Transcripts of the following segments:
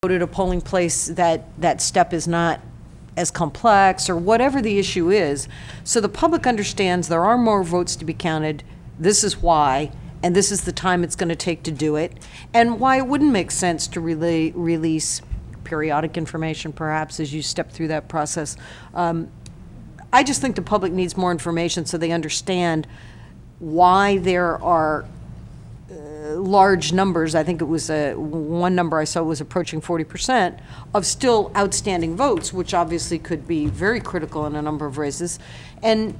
vote at a polling place, that step is not as complex, or whatever the issue is. So the public understands there are more votes to be counted, this is why, and this is the time it's going to take to do it, and why it wouldn't make sense to release periodic information, perhaps, as you step through that process. I just think the public needs more information so they understand why there are large numbers. I think it was one number I saw was approaching 40% of still outstanding votes, which obviously could be very critical in a number of races, and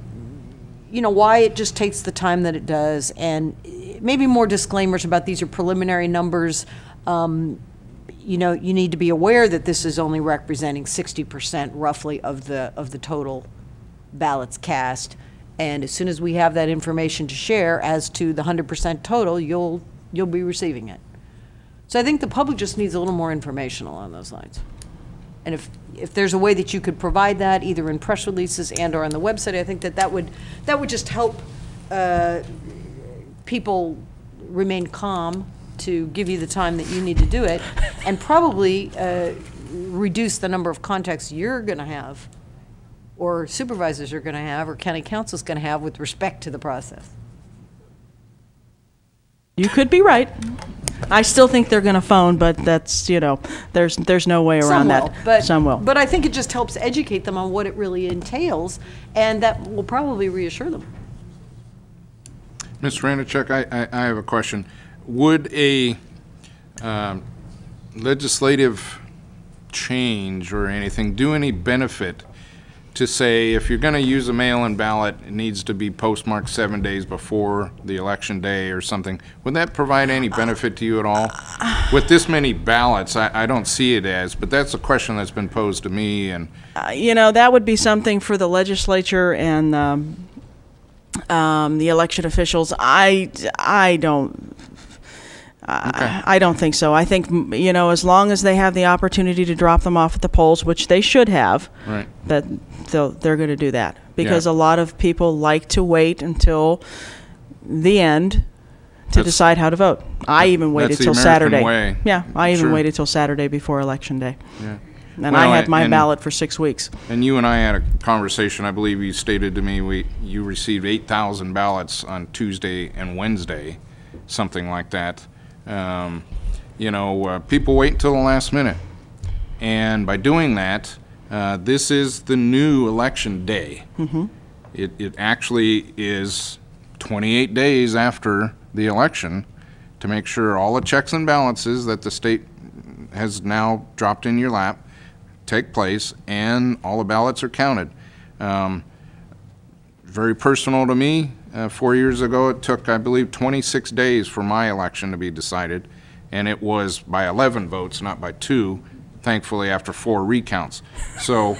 you know why it just takes the time that it does, and maybe more disclaimers about these are preliminary numbers. You know, you need to be aware that this is only representing 60% roughly of the total ballots cast, and as soon as we have that information to share as to the 100% total, you'll be receiving it. So I think the public just needs a little more information along those lines. And if there's a way that you could provide that, either in press releases and or on the website, I think that would just help people remain calm to give you the time that you need to do it, and probably reduce the number of contacts you're going to have, or supervisors are going to have, or county council's going to have with respect to the process. You could be right. I still think they're going to phone, but that's, you know, there's no way around that. But some will. But I think it just helps educate them on what it really entails, and that will probably reassure them. Ms. Ranachek, I have a question. Would a legislative change or anything do any benefit to say if you're going to use a mail-in ballot, it needs to be postmarked 7 days before the election day or something? Would that provide any benefit to you at all? With this many ballots, I don't see it as, but that's a question that's been posed to me. And you know, that would be something for the legislature and the election officials. I don't. Okay. I don't think so. I think, you know, as long as they have the opportunity to drop them off at the polls, which they should have, right, that they're going to do that. Because yeah, a lot of people like to wait until the end to decide how to vote. I even waited till Saturday. Way. Yeah, I even Sure. waited till Saturday before Election Day. Yeah. And well, I had my ballot for 6 weeks. And you and I had a conversation. I believe you stated to me you received 8,000 ballots on Tuesday and Wednesday, something like that. You know, people wait until the last minute, and by doing that, this is the new election day. Mm-hmm. It actually is 28 days after the election to make sure all the checks and balances that the state has now dropped in your lap take place, and all the ballots are counted. Very personal to me. 4 years ago, it took, I believe, 26 days for my election to be decided, and it was by 11 votes, not by 2, thankfully, after 4 recounts. So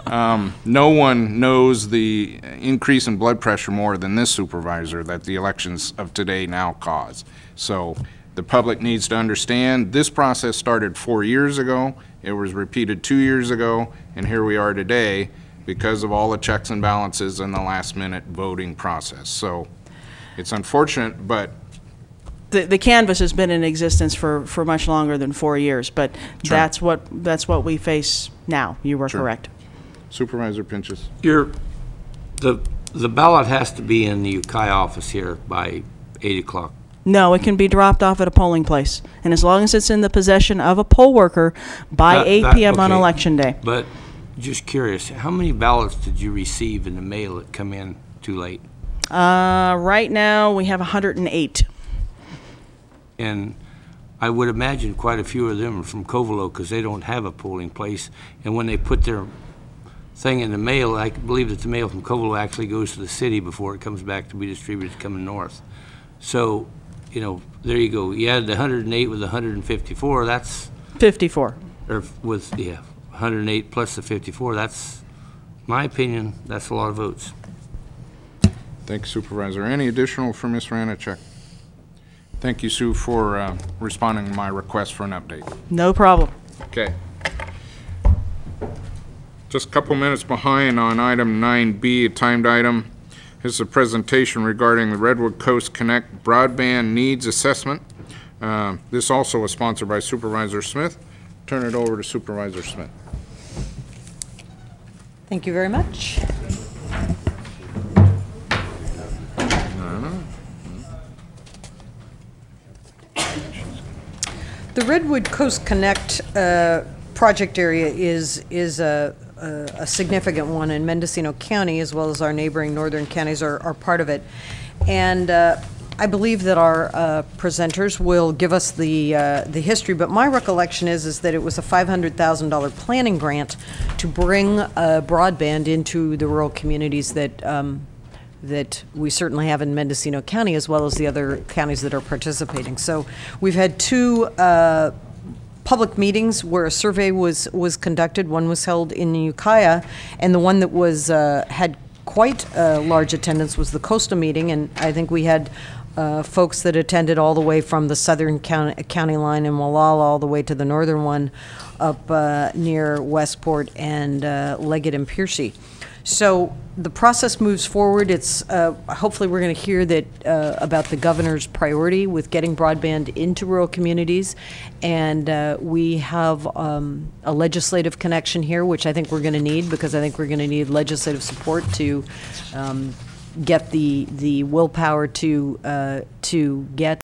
no one knows the increase in blood pressure more than this supervisor that the elections of today now cause. So the public needs to understand this process started 4 years ago, it was repeated 2 years ago, and here we are today, because of all the checks and balances in the last-minute voting process. So it's unfortunate, but the canvass has been in existence for much longer than 4 years, but sure, that's what we face now. You were sure, correct. Supervisor Pinchas. The ballot has to be in the Ukiah office here by 8 o'clock. No, it can be dropped off at a polling place, and as long as it's in the possession of a poll worker by 8 p.m. on okay, Election Day. But just curious, how many ballots did you receive in the mail that come in too late? Right now, we have 108. And I would imagine quite a few of them are from Covelo because they don't have a polling place. And when they put their thing in the mail, I believe that the mail from Covelo actually goes to the city before it comes back to be distributed coming north. So, you know, there you go. You add the 108 with the 154, that's 54. Or with, yeah, 108 plus the 54, that's, my opinion, that's a lot of votes. Thank you, Supervisor. Any additional from Ms. Ranachek? Thank you, Sue, for responding to my request for an update. No problem. Okay. Just a couple minutes behind on item 9B, a timed item. This is a presentation regarding the Redwood Coast Connect Broadband Needs Assessment This also was sponsored by Supervisor Smith. Turn it over to Supervisor Smith. Thank you very much. The Redwood Coast Connect project area is a significant one, and Mendocino County, as well as our neighboring northern counties, are part of it. And I believe that our presenters will give us the history, but my recollection is that it was a $500,000 planning grant to bring broadband into the rural communities that we certainly have in Mendocino County, as well as the other counties that are participating. So we've had two public meetings where a survey was conducted. One was held in Ukiah, and the one that was had quite a large attendance was the coastal meeting, and I think we had folks that attended all the way from the southern county line in Walala all the way to the northern one up near Westport and Leggett and Piercy. So the process moves forward. It's hopefully we're going to hear that about the governor's priority with getting broadband into rural communities, and we have a legislative connection here, which I think we're going to need, because I think we're going to need legislative support to get the willpower to get